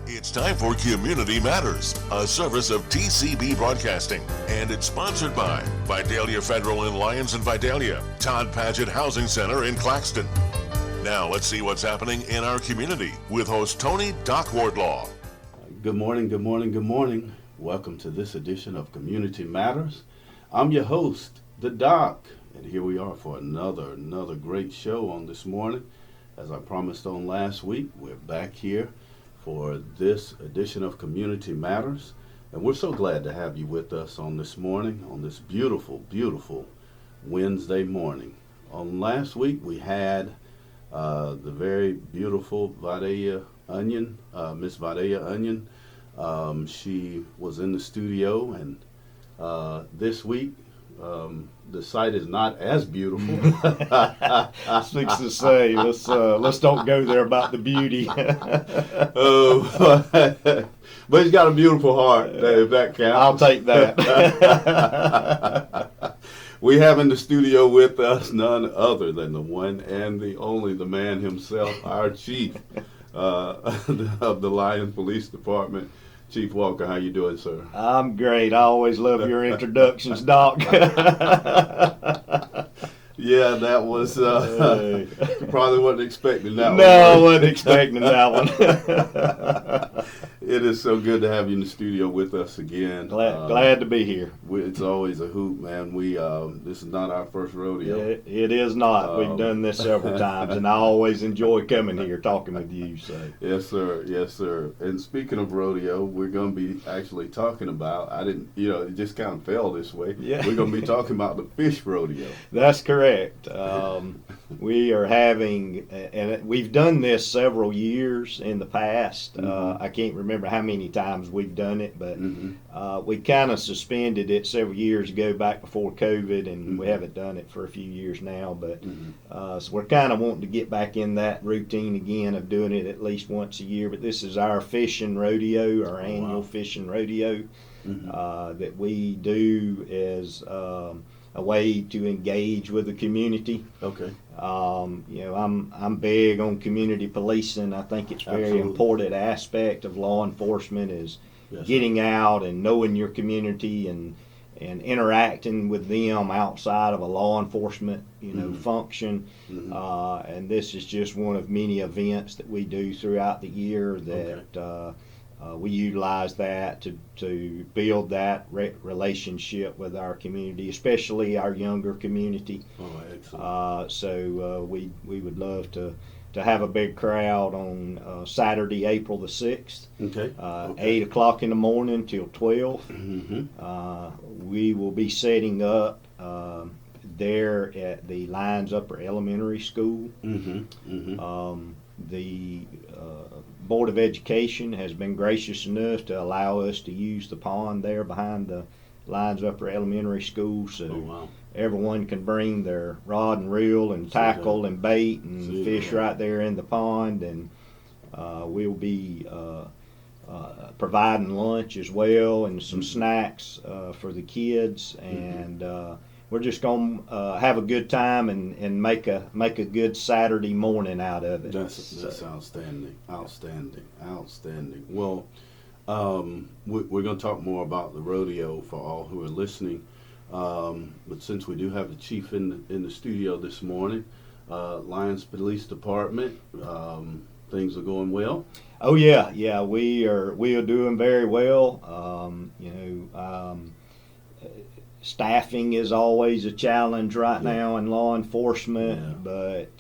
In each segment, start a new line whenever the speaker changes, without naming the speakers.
It's time for Community Matters, a service of TCB Broadcasting, and it's sponsored by Vidalia Federal in Lyons and Vidalia, Todd Paget Housing Center in Claxton. Now let's see what's happening in our community with host Tony Doc Wardlaw.
Good morning, good morning, good morning. Welcome to this edition of Community Matters. I'm your host, the Doc, and here we are for another great show on this morning. As I promised on last week, we're back here for this edition of Community Matters, and we're so glad to have you with us on this morning, on this beautiful Wednesday morning. On last week, we had the very beautiful Vidalia Onion, Miss Vidalia Onion. She was in the studio, and this week, the site is not as beautiful.
Six to say, let's don't go there about the beauty.
But he's got a beautiful heart, if that counts.
I'll take that.
We have in the studio with us none other than the one and the only, the man himself, our chief of the Lyons Police Department. Chief Walker, how you doing, sir?
I'm great. I always love your introductions, Doc.
Yeah, that was probably wasn't expecting that one.
No, I wasn't expecting that one.
It is so good to have you in the studio with us again.
Glad to be here.
It's always a hoot, man. This is not our first rodeo.
It is not. We've done this several times, and I always enjoy coming here talking with you. So.
Yes, sir. Yes, sir. And speaking of rodeo, we're going to be actually talking about, it just kind of fell this way.
Yeah.
We're going to be talking about the fish rodeo.
That's correct. We are having, and we've done this several years in the past.
Mm-hmm.
I can't remember how many times we've done it, but we kind of suspended it several years ago, back before COVID, and we haven't done it for a few years now. But so we're kind of wanting to get back in that routine again of doing it at least once a year. But this is our fishing rodeo, our annual fishing rodeo that we do as a way to engage with the community.
Okay.
I'm big on community policing. I think it's a very important aspect of law enforcement is getting out and knowing your community and interacting with them outside of a law enforcement function. And this is just one of many events that we do throughout the year that we utilize that to build that relationship with our community, especially our younger community.
Oh, excellent.
So we would love to have a big crowd on Saturday, April the 6th.
Okay.
8 o'clock in the morning till 12. We will be setting up there at the Lyons Upper Elementary School. The Board of Education has been gracious enough to allow us to use the pond there behind the Lyons Upper Elementary School, so everyone can bring their rod and reel and tackle and bait and fish right there in the pond, and we'll be providing lunch as well and some snacks for the kids, and we're just going to have a good time and make a good Saturday morning out of it.
That's outstanding. Well, we're going to talk more about the rodeo for all who are listening. But since we do have the chief in the studio this morning, Lyons Police Department, things are going well.
Oh yeah, we are doing very well. Staffing is always a challenge right now in law enforcement, but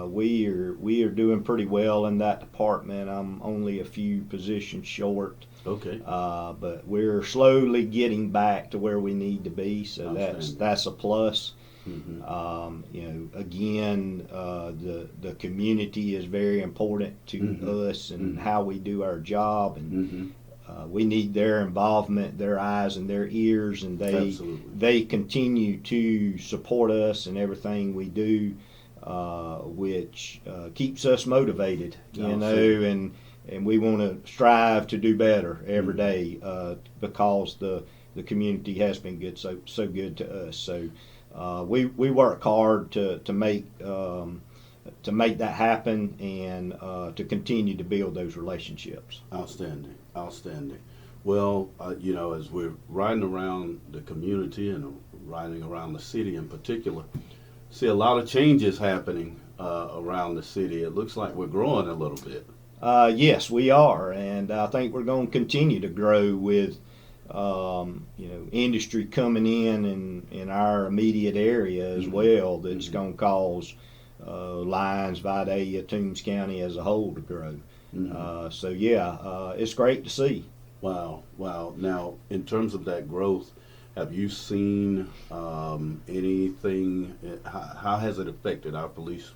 we are doing pretty well in that department. I'm only a few positions short.
Okay.
But we're slowly getting back to where we need to be, so that's a plus. Again, the community is very important to us and how we do our job, and we need their involvement, their eyes and their ears, and they continue to support us in everything we do, which keeps us motivated, and we want to strive to do better every day because the community has been good, so good to us. So we work hard to make make that happen and to continue to build those relationships.
Outstanding, outstanding. Well, as we're riding around the community and riding around the city in particular, see a lot of changes happening around the city. It looks like we're growing a little bit.
Yes, we are, and I think we're going to continue to grow with industry coming in our immediate area as well. That's going to cause Lyons, Vidalia, Toombs County as a whole to grow. It's great to see.
Wow. Now, in terms of that growth, have you seen anything? How has it affected our police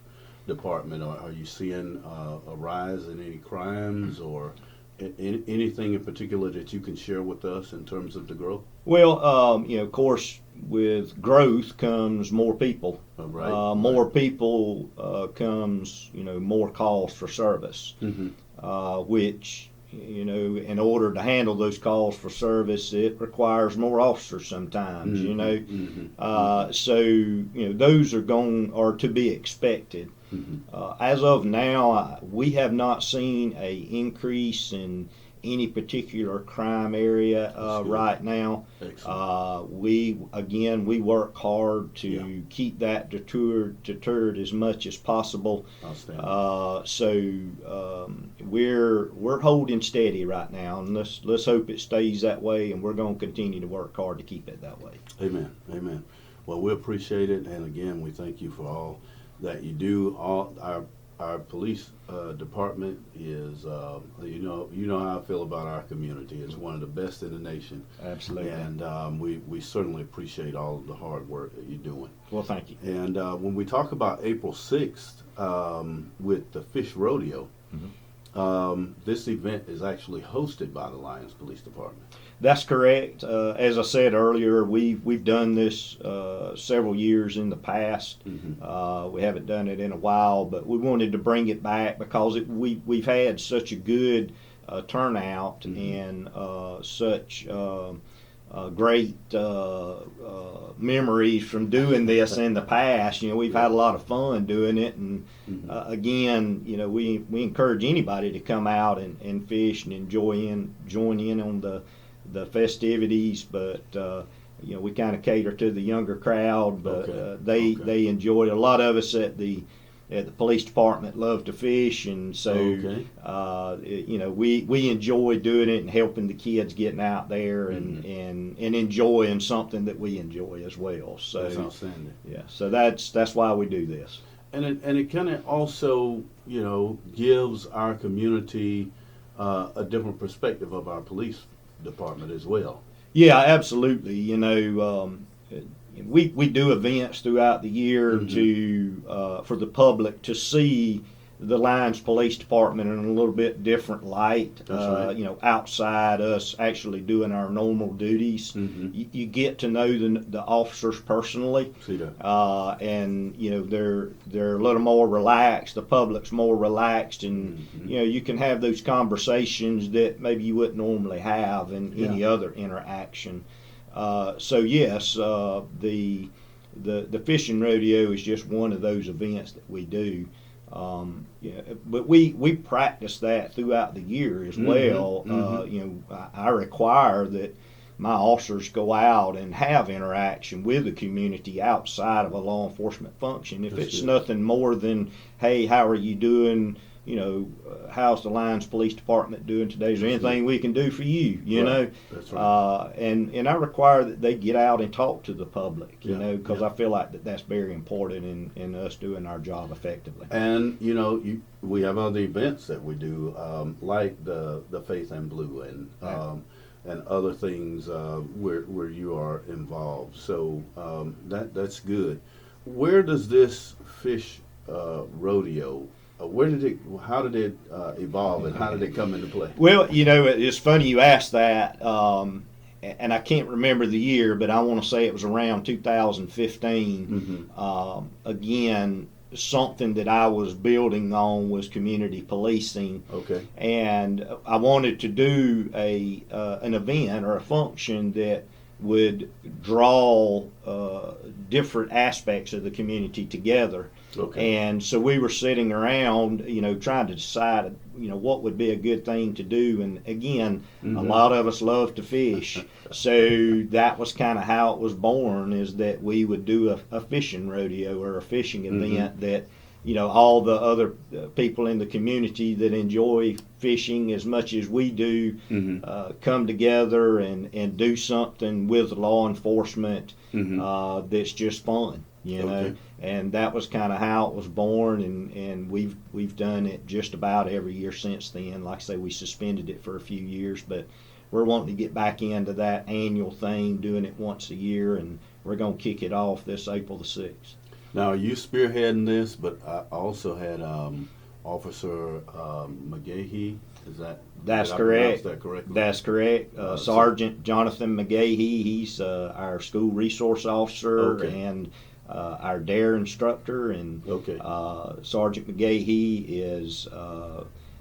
department? Are you seeing a rise in any crimes or anything in particular that you can share with us in terms of the growth?
Well, of course, with growth comes more people.
Right.
More people comes, more calls for service, which, in order to handle those calls for service, it requires more officers sometimes, So, those are to be expected. As of now, we have not seen a increase in any particular crime area right now. We work hard to keep that deterred as much as possible. We're holding steady right now, and let's hope it stays that way, and we're going to continue to work hard to keep it that way.
Amen. Well, we appreciate it, and again, we thank you for all that you do. All our police department is, you know how I feel about our community. It's one of the best in the nation.
Absolutely.
And we certainly appreciate all of the hard work that you're doing.
Well, thank you.
And when we talk about April 6th with the Fish Rodeo, this event is actually hosted by the Lyons Police Department.
That's correct. As I said earlier, we've done this several years in the past. We haven't done it in a while, but we wanted to bring it back because we've had such a good turnout and such great memories from doing this in the past. We've had a lot of fun doing it, and again, we encourage anybody to come out and fish and join in on the festivities, but we kind of cater to the younger crowd, but they enjoy it. A lot of us at the police department love to fish, and so we enjoy doing it and helping the kids getting out there and enjoying something that we enjoy as well. So
that's outstanding.
Yeah, so that's why we do this.
And it kind of also gives our community a different perspective of our police department as well.
Yeah, absolutely. We do events throughout the year to for the public to see the Lyons Police Department in a little bit different light.
That's right.
Outside us actually doing our normal duties, you get to know the officers personally.
See that.
And they're a little more relaxed. The public's more relaxed, and you can have those conversations that maybe you wouldn't normally have in any other interaction. So yes, the fishing rodeo is just one of those events that we do. But we practice that throughout the year as well. I require that my officers go out and have interaction with the community outside of a law enforcement function. If it's nothing more than, hey, how are you doing? How's the Lyons Police Department doing today? Is there anything we can do for you?
That's right.
And I require that they get out and talk to the public, because I feel like that's very important in us doing our job effectively.
And we have other events that we do, like the Faith and Blue and other things where you are involved. So that's good. Where does this fish rodeo? How did it evolve, and how did it come into play?
Well, it's funny you asked that, and I can't remember the year, but I want to say it was around 2015. Again, something that I was building on was community policing.
Okay.
And I wanted to do an event or a function that would draw different aspects of the community together.
Okay.
And so we were sitting around, trying to decide, what would be a good thing to do. And again, a lot of us love to fish. So that was kind of how it was born, is that we would do a fishing rodeo or a fishing event that, all the other people in the community that enjoy fishing as much as we do come together and do something with law enforcement that's just fun, know. And that was kind of how it was born, and we've done it just about every year since then. Like I say, we suspended it for a few years, but we're wanting to get back into that annual thing, doing it once a year, and we're going to kick it off this April the 6th.
Now, you spearheading this, but I also had Officer McGahee.
That's
did I
correct.
pronounce that correctly?
That's correct. Sergeant Jonathan McGahee. He's our school resource officer and our DARE instructor. And Sergeant McGahee is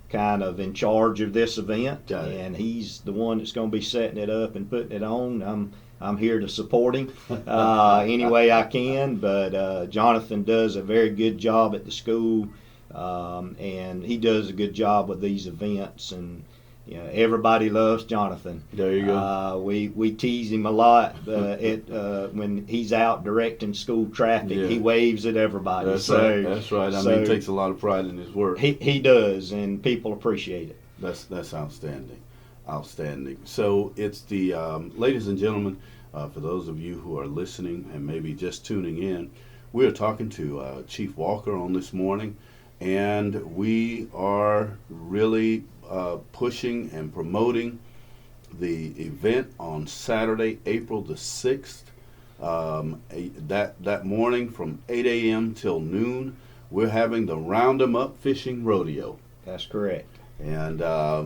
kind of in charge of this event, and he's the one that's going to be setting it up and putting it on. I'm here to support him any way I can, but Jonathan does a very good job at the school, and he does a good job with these events, and everybody loves Jonathan.
There you go.
We tease him a lot when he's out directing school traffic. He waves at everybody.
That's right. That's right. I mean, he takes a lot of pride in his work.
He does, and people appreciate it.
That's outstanding. Outstanding. So it's the ladies and gentlemen, for those of you who are listening and maybe just tuning in, we are talking to Chief Walker on this morning, and we are really pushing and promoting the event on Saturday, April the 6th. That morning from 8 a.m. till noon, we're having the Round 'em Up Fishing Rodeo.
That's correct.
And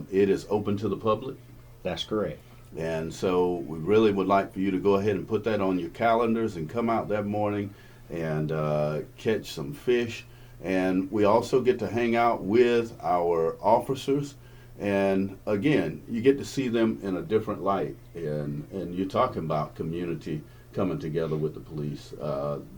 it is open to the public.
That's correct.
And so we really would like for you to go ahead and put that on your calendars and come out that morning and catch some fish. And we also get to hang out with our officers. And again, you get to see them in a different light. And you're talking about community coming together with the police.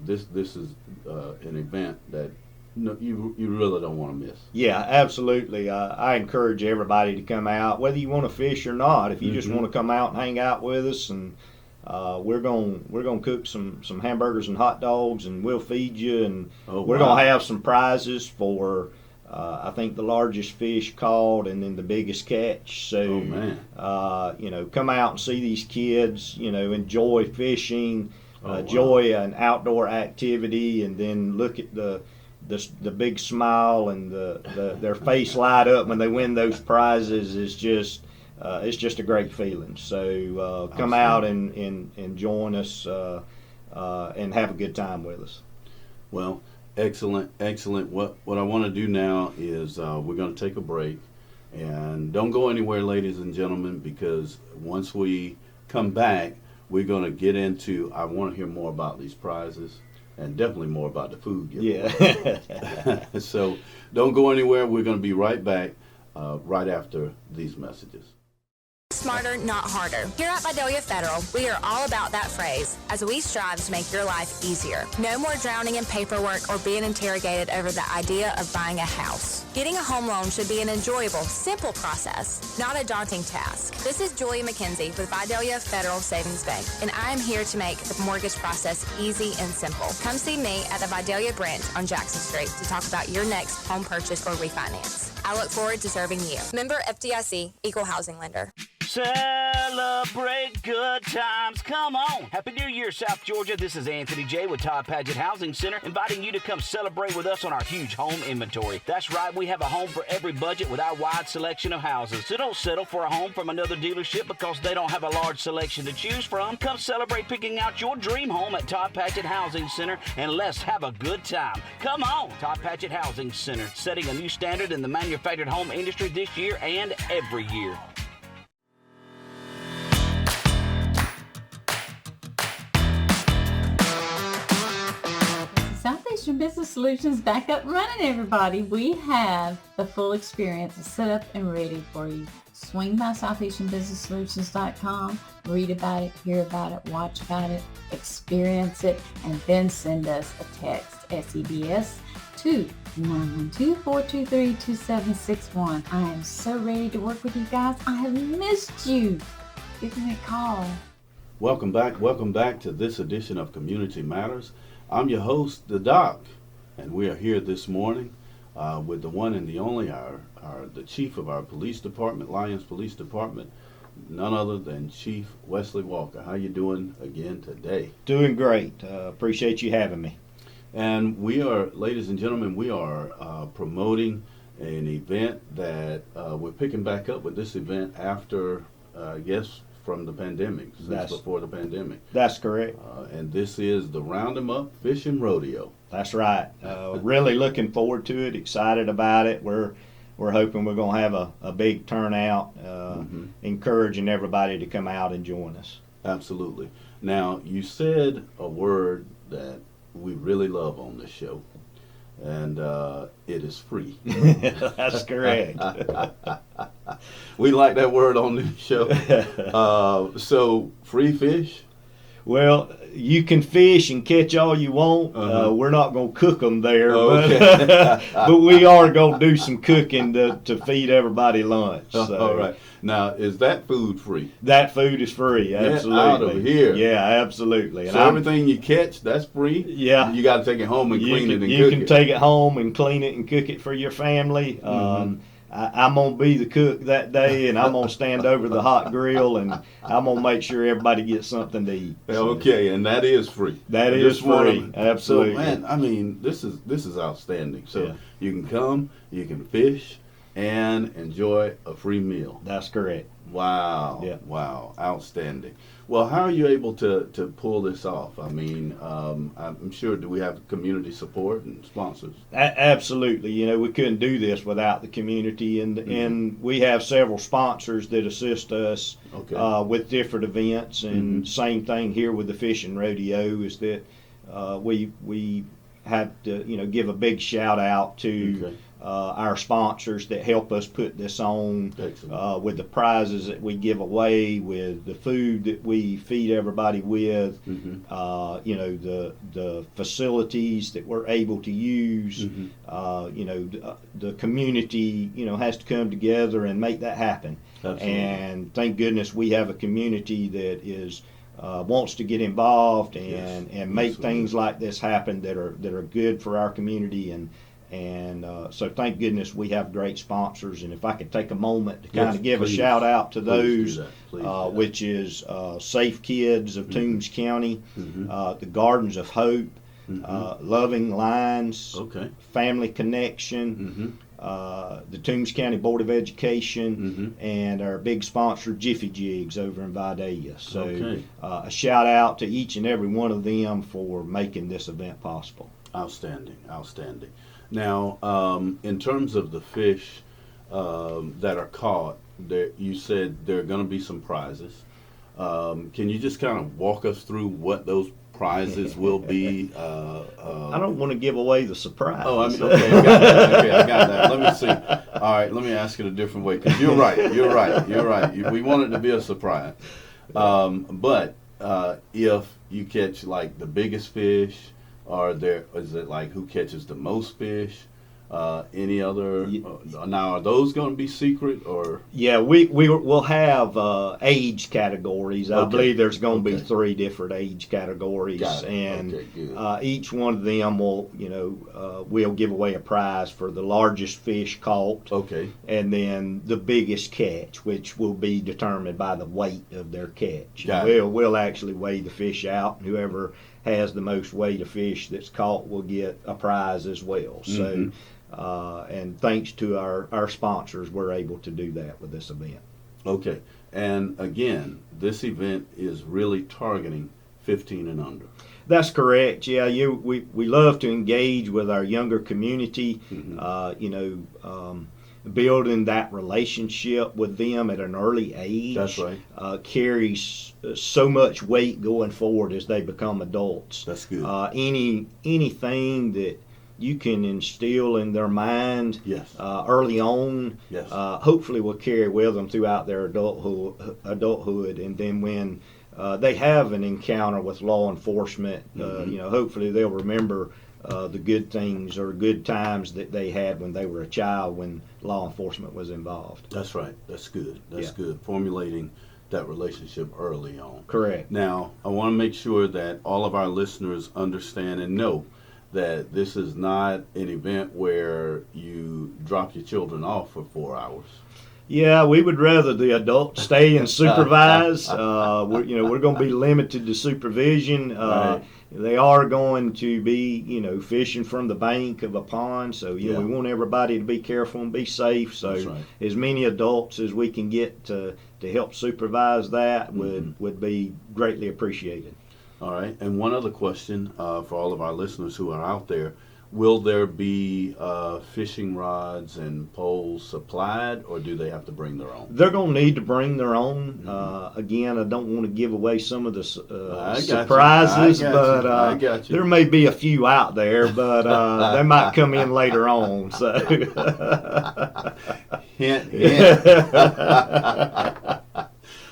This is an event that you really don't want to miss.
Yeah, absolutely. I encourage everybody to come out, whether you want to fish or not. If you just want to come out and hang out with us, and we're gonna cook some hamburgers and hot dogs, and we'll feed you, and we're gonna have some prizes for I think the largest fish caught, and then the biggest catch. So come out and see these kids. Enjoy fishing, enjoy an outdoor activity, and then look at the big smile and their face light up when they win those prizes is just it's just a great feeling. So come out and join us and have a good time with us.
Well, excellent. What I want to do now is we're going to take a break, and don't go anywhere, ladies and gentlemen, because once we come back, we're going to get into. I want to hear more about these prizes. And definitely more about the food giveaway. Yeah. So don't go anywhere. We're going to be right back right after these messages.
Smarter, not harder. Here at Vidalia Federal, we are all about that phrase as we strive to make your life easier. No more drowning in paperwork or being interrogated over the idea of buying a house. Getting a home loan should be an enjoyable, simple process, not a daunting task. This is Julia McKenzie with Vidalia Federal Savings Bank, and I am here to make the mortgage process easy and simple. Come see me at the Vidalia branch on Jackson Street to talk about your next home purchase or refinance. I look forward to serving you. Member FDIC, Equal Housing Lender.
Celebrate good times. Come on. Happy New Year, South Georgia. This is Anthony J. with Todd Paget Housing Center, inviting you to come celebrate with us on our huge home inventory. That's right. We have a home for every budget with our wide selection of houses. So don't settle for a home from another dealership because they don't have a large selection to choose from. Come celebrate picking out your dream home at Todd Paget Housing Center, and let's have a good time. Come on. Todd Paget Housing Center, setting a new standard in the manufactured home industry this year and every year.
Southeastern Business Solutions back up running, everybody. We have the full experience set up and ready for you. swing by SoutheasternBusinessSolutions.com, read about it, hear about it, watch about it, experience it, and then send us a text, SEBS, to 912-423-2761. I am so ready to work with you guys. I have missed you. Give me a call.
Welcome back to this edition of Community Matters. I'm your host, the Doc, and we are here this morning with the one and the only, the chief of our police department, Lyons Police Department, none other than Chief Wesley Walker. How you doing again today?
Doing great. Appreciate you having me.
And we are, ladies and gentlemen, we are promoting an event that we're picking back up with this event after, I guess, from the pandemic, since before the pandemic.
That's correct.
And this is the Round 'em Up Fishing Rodeo.
That's right. Really looking forward to it, excited about it. We're hoping we're going to have a big turnout, encouraging everybody to come out and join us.
Absolutely. Now, you said a word that we really love on this show, and it is free.
That's correct.
We like that word on this show. So, free fish?
Well, you can fish and catch all you want. We're not going to cook them there, but we are going to do some cooking to feed everybody lunch. So.
All right. Now, is that food free?
That food is free, absolutely.
Get out of here.
Yeah, absolutely.
So everything you catch, that's free?
Yeah.
You got to take it home and clean it and cook it.
You can take it home and clean it and cook it for your family. I'm going to be the cook that day, and I'm going to stand over the hot grill, and I'm going to make sure everybody gets something to eat.
Okay, and that is free.
That is free, absolutely.
So, man, I mean, this is outstanding. So you can come, you can fish, and enjoy a free meal.
That's correct.
Wow.
Yeah.
Wow. Outstanding. Well, how are you able to pull this off? I mean, I'm sure, do we have community support and sponsors?
Absolutely. You know, we couldn't do this without the community, and we have several sponsors that assist us with different events. And same thing here with the fishing rodeo is that we have to, give a big shout out to our sponsors that help us put this on, with the prizes that we give away, with the food that we feed everybody with, the facilities that we're able to use, the community, has to come together and make that happen.
Absolutely. And
thank goodness we have a community that is wants to get involved and make things like this happen that are good for our community, and so thank goodness we have great sponsors. And if I could take a moment to kind of give a shout out to those, which is Safe Kids of Toombs County, the Gardens of Hope, Loving Lines, Family Connection, the Toombs County Board of Education, and our big sponsor Jiffy Jigs over in Vidalia. So a shout out to each and every one of them for making this event possible.
Outstanding. Now, in terms of the fish that are caught, you said there are going to be some prizes. Can you just kind of walk us through what those prizes will be?
I don't want to give away the surprise.
Oh, I mean, okay, I got that. Let me see. All right, let me ask it a different way, because you're right. We want it to be a surprise. But if you catch like the biggest fish, is it like who catches the most fish? Any other? Now, are those going to be secret or? Yeah,
we'll have age categories. I believe there's going to be 3 different age categories, and each one of them will, we'll give away a prize for the largest fish caught. And then the biggest catch, which will be determined by the weight of their catch. We'll actually weigh the fish out, and whoever has the most weight of fish that's caught will get a prize as well. So. And thanks to our sponsors, we're able to do that with this event.
Okay. And again, this event is really targeting 15 and under.
That's correct. Yeah, we love to engage with our younger community, building that relationship with them at an early age.
That's right.
Carries so much weight going forward as they become adults.
That's good.
Anything that you can instill in their mind
Yes.
early on,
Yes.
hopefully will carry with them throughout their adulthood, and then when they have an encounter with law enforcement, hopefully they'll remember the good things or good times that they had when they were a child when law enforcement was involved.
That's right. That's good. That's
Yeah.
good. Formulating that relationship early on.
Correct.
Now, I want to make sure that all of our listeners understand and know that this is not an event where you drop your children off for 4 hours.
Yeah, we would rather the adults stay and supervise. We're going to be limited to supervision.
Right.
They are going to be, fishing from the bank of a pond. So,
Yeah.
we want everybody to be careful and be safe. So,
That's right.
as many adults as we can get to help supervise that would be greatly appreciated.
All right. And one other question for all of our listeners who are out there. Will there be fishing rods and poles supplied, or do they have to bring their own?
They're going to need to bring their own. Again, I don't want to give away some of the surprises, but there may be a few out there, but they might come in later on. So,
Hint, hint.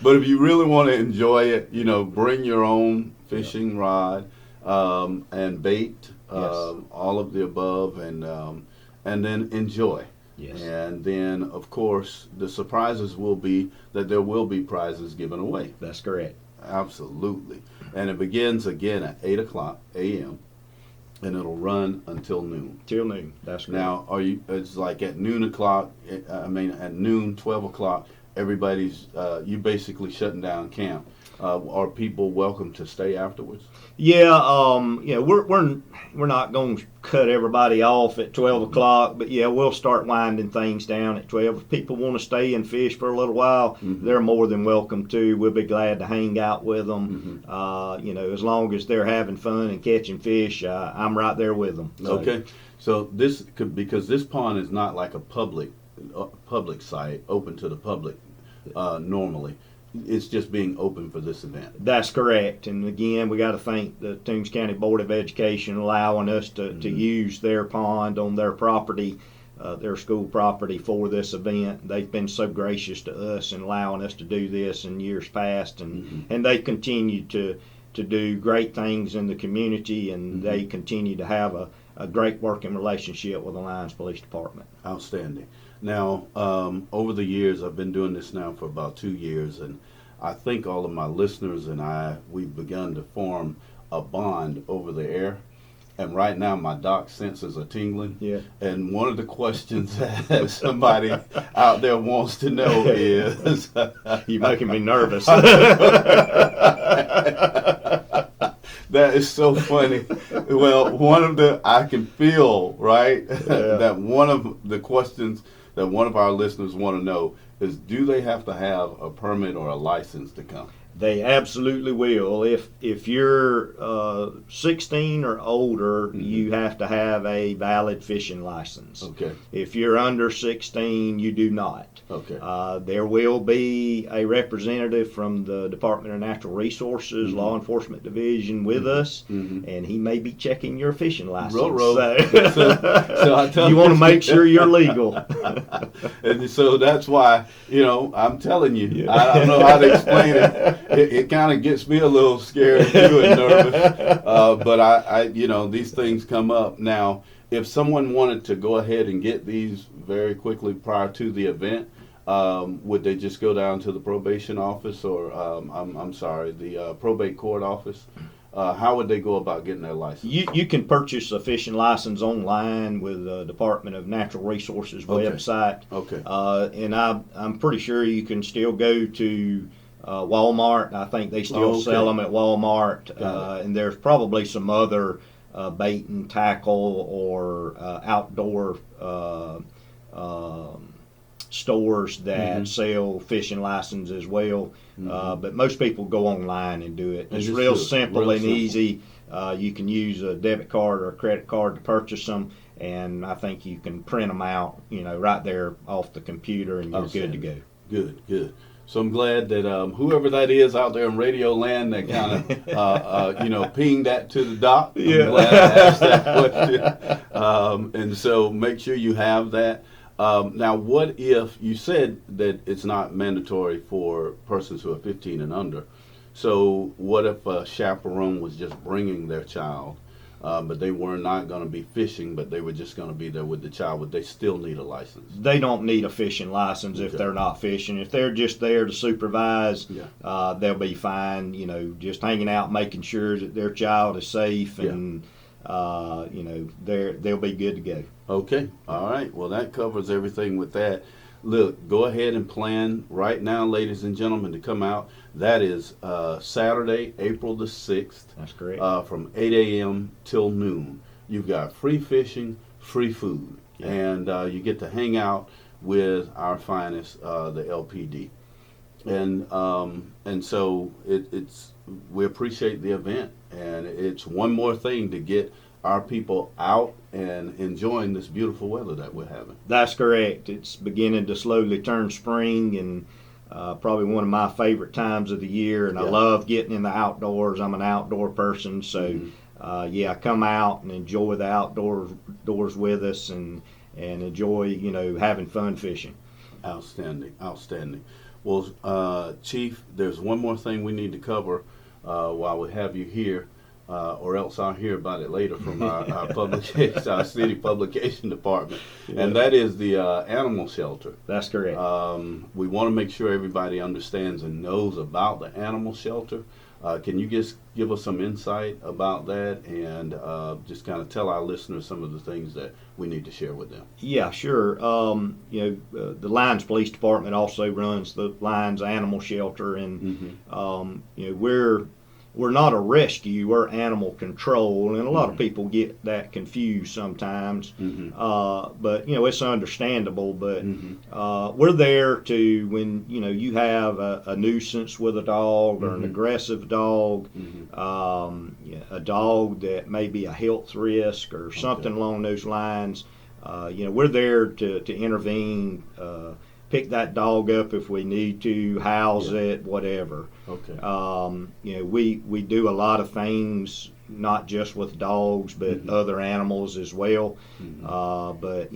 But if you really want to enjoy it, bring your own fishing rod and bait. All of the above, and then enjoy.
Yes.
And then, of course, the surprises will be that there will be prizes given away.
That's correct.
Absolutely. And it begins again at 8 o'clock a.m. and it'll run until noon.
Till noon. That's correct.
Now, it's like at noon, 12 o'clock, everybody's, you basically shutting down camp. Are people welcome to stay afterwards?
Yeah, we're not going to cut everybody off at 12 o'clock, but yeah, we'll start winding things down at 12. If people want to stay and fish for a little while, they're more than welcome to. We'll be glad to hang out with them. As long as they're having fun and catching fish, I'm right there with them. So.
Okay, so because this pond is not like a public site open to the public normally. It's just being open for this event.
That's correct. And again, we got to thank the Toombs County Board of Education allowing us to use their pond on their property, their school property for this event. They've been so gracious to us in allowing us to do this in years past, and they continue to do great things in the community, and they continue to have a great working relationship with the Lyons Police Department.
Outstanding. Now, over the years, I've been doing this now for about 2 years, and I think all of my listeners and we've begun to form a bond over the air. And right now, my doc senses are tingling.
Yeah.
And one of the questions that somebody out there wants to know is...
You're making me nervous.
That is so funny. Well, I can feel, right, that one of the questions that one of our listeners want to know is, do they have to have a permit or a license to come?
They absolutely will. If you're 16 or older, you have to have a valid fishing license.
Okay.
If you're under 16, you do not.
Okay.
There will be a representative from the Department of Natural Resources, Law Enforcement Division with us, and he may be checking your fishing license.
So I tell
you want to make sure you're legal.
And so that's why, I'm telling you, I don't know how to explain it. It kind of gets me a little scared too and nervous. But I these things come up. Now, if someone wanted to go ahead and get these very quickly prior to the event, would they just go down to the probation office or, the probate court office? How would they go about getting their license?
You can purchase a fishing license online with the Department of Natural Resources website.
Okay.
And I'm pretty sure you can still go to Walmart. I think they still sell them at Walmart. And there's probably some other bait and tackle or outdoor stores that sell fishing licenses as well. But most people go online and do it. It's real simple and easy. You can use a debit card or a credit card to purchase them, and I think you can print them out, right there off the computer, and you're good to go.
Good. So I'm glad that whoever that is out there in radio land that kind of, pinged that to the doc. I'm glad I asked that question. And so make sure you have that. Now, what if you said that it's not mandatory for persons who are 15 and under? So what if a chaperone was just bringing their child, but they were not going to be fishing, but they were just going to be there with the child? Would they still need a license?
They don't need a fishing license if they're not fishing. If they're just there to supervise, they'll be fine. Just hanging out, making sure that their child is safe, and they'll be good to go.
Okay. All right. Well, that covers everything with that. Look, go ahead and plan right now, ladies and gentlemen, to come out. That is Saturday, April the 6th.
That's correct.
From 8 a.m. till noon. You've got free fishing, free food, and you get to hang out with our finest, the LPD. And so we appreciate the event, and it's one more thing to get our people out and enjoying this beautiful weather that we're having.
That's correct. It's beginning to slowly turn spring, and probably one of my favorite times of the year, and I love getting in the outdoors. I'm an outdoor person, so come out and enjoy the outdoors with us, and enjoy having fun fishing.
Outstanding. Well, Chief, there's one more thing we need to cover while we have you here. Or else I'll hear about it later from our publication, our city publication department, and that is the animal shelter.
That's correct.
We want to make sure everybody understands and knows about the animal shelter. Can you just give us some insight about that, and just kind of tell our listeners some of the things that we need to share with them?
Yeah, sure. The Lyons Police Department also runs the Lyons Animal Shelter, and we're not a rescue, we're animal control, and a lot of people get that confused sometimes. But it's understandable. But we're there to, when you have a nuisance with a dog, or an aggressive dog, a dog that may be a health risk or something along those lines. We're there to intervene. Pick that dog up if we need to, house it, whatever.
Okay.
We do a lot of things, not just with dogs, but other animals as well. But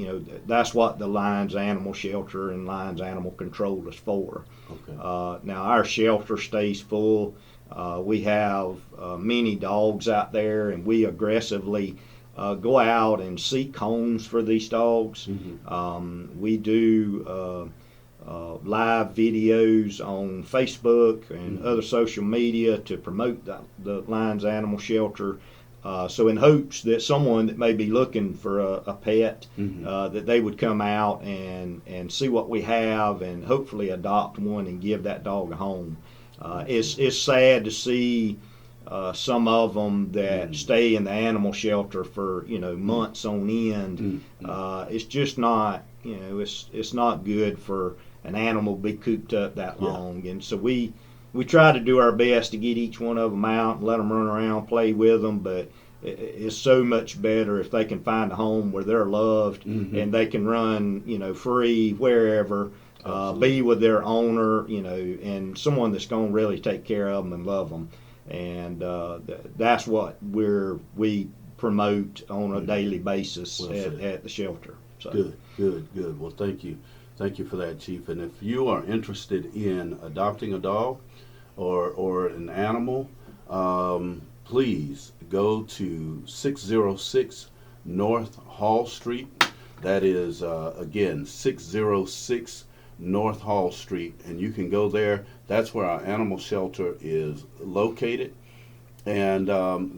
that's what the Lyons Animal Shelter and Lyons Animal Control is for.
Okay.
Now our shelter stays full. We have many dogs out there, and we aggressively go out and seek homes for these dogs. We do live videos on Facebook and other social media to promote the Lyons Animal Shelter. So in hopes that someone that may be looking for a pet, that they would come out and see what we have, and hopefully adopt one and give that dog a home. It's sad to see some of them that stay in the animal shelter for months on end. It's just not it's not good for an animal to be cooped up that long. And so we try to do our best to get each one of them out and let them run around, play with them, but it's so much better if they can find a home where they're loved, and they can run free wherever, be with their owner, and someone that's going to really take care of them and love them. And that's what we promote on a daily basis at the shelter. So.
Good. Well, thank you for that, Chief. And if you are interested in adopting a dog or an animal, please go to 606 North Hall Street. That is, again, 606 North Hall Street, and you can go there. That's where our animal shelter is located. And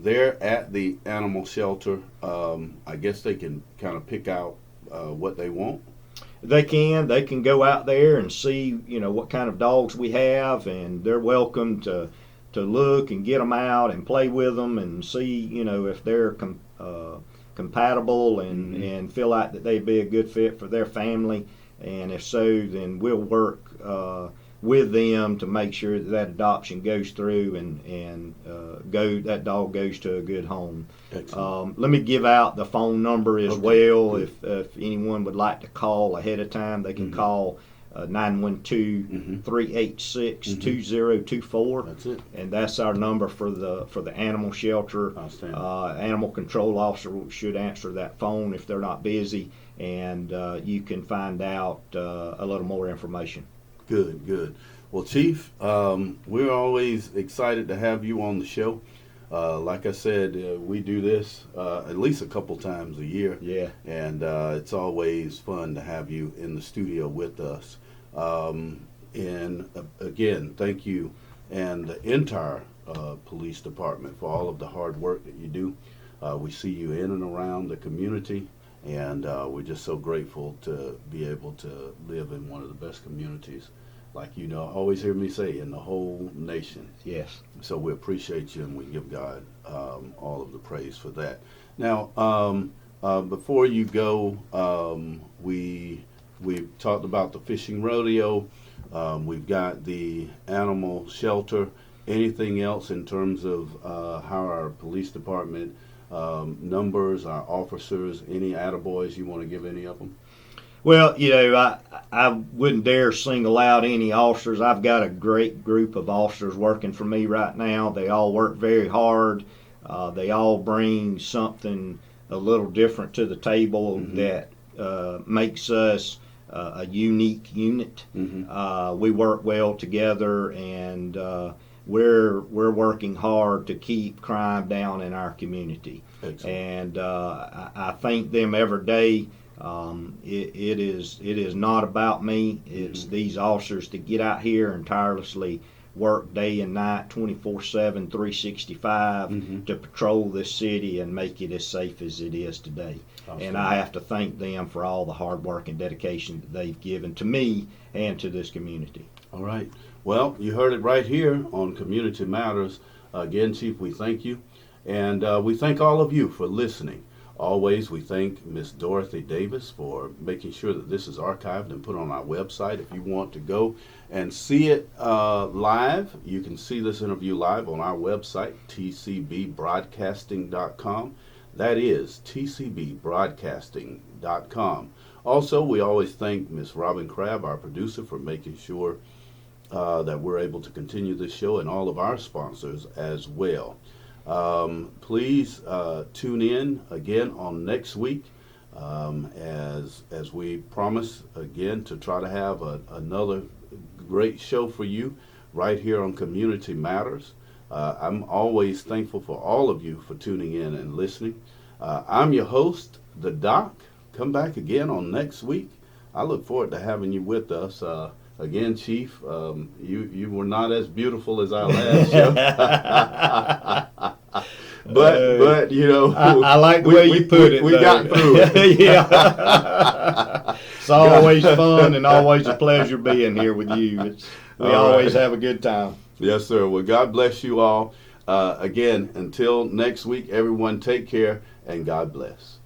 there at the animal shelter, I guess they can kind of pick out what they want.
They can go out there and see what kind of dogs we have, and they're welcome to look and get them out and play with them and see if they're compatible and feel like that they'd be a good fit for their family. And if so, then we'll work with them to make sure that adoption goes through, and that dog goes to a good home. Let me give out the phone number as well. If anyone would like to call ahead of time, they can call 912-386-2024.
That's it.
And that's our number for the animal shelter.
Outstanding.
Animal control officer should answer that phone if they're not busy, and you can find out a little more information.
Good. Well, Chief, we're always excited to have you on the show. Like I said, we do this at least a couple times a year.
Yeah.
And it's always fun to have you in the studio with us. And again, thank you and the entire police department for all of the hard work that you do. We see you in and around the community, and we're just so grateful to be able to live in one of the best communities, like always hear me say, in the whole nation.
Yes.
So we appreciate you, and we give God all of the praise for that. Now, before you go, we've talked about the fishing rodeo. We've got the animal shelter. Anything else in terms of how our police department numbers, our officers, any attaboys you want to give any of them?
Well, I wouldn't dare single out any officers. I've got a great group of officers working for me right now. They all work very hard. They all bring something a little different to the table that makes us a unique unit. We work well together, and we're working hard to keep crime down in our community.
Excellent.
And I thank them every day. It is not about me. It's these officers that get out here and tirelessly work day and night, 24/7, 365 to patrol this city and make it as safe as it is today. And I have to thank them for all the hard work and dedication that they've given to me and to this community.
All right. Well, you heard it right here on Community Matters. Again, Chief, we thank you. And we thank all of you for listening. Always, we thank Miss Dorothy Davis for making sure that this is archived and put on our website. If you want to go and see it live, you can see this interview live on our website, tcbbroadcasting.com. That is tcbbroadcasting.com. Also, we always thank Miss Robin Crabb, our producer, for making sure that we're able to continue this show, and all of our sponsors as well. Please tune in again on next week as we promise again to try to have another great show for you right here on Community Matters. I'm always thankful for all of you for tuning in and listening. I'm your host, The Doc. Come back again on next week. I look forward to having you with us. Again, Chief, you were not as beautiful as our last show. But
I like the way you put it.
We got through it.
Yeah. It's always fun and always a pleasure being here with you. We always have a good time.
Yes, sir. Well, God bless you all. Again, until next week, everyone take care and God bless.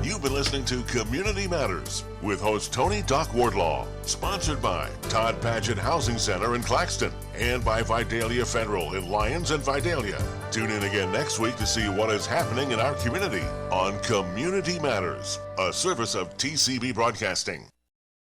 You've been listening to Community Matters with host Tony Doc Wardlaw, sponsored by Todd Paget Housing Center in Claxton and by Vidalia Federal in Lyons and Vidalia. Tune in again next week to see what is happening in our community on Community Matters, a service of TCB Broadcasting.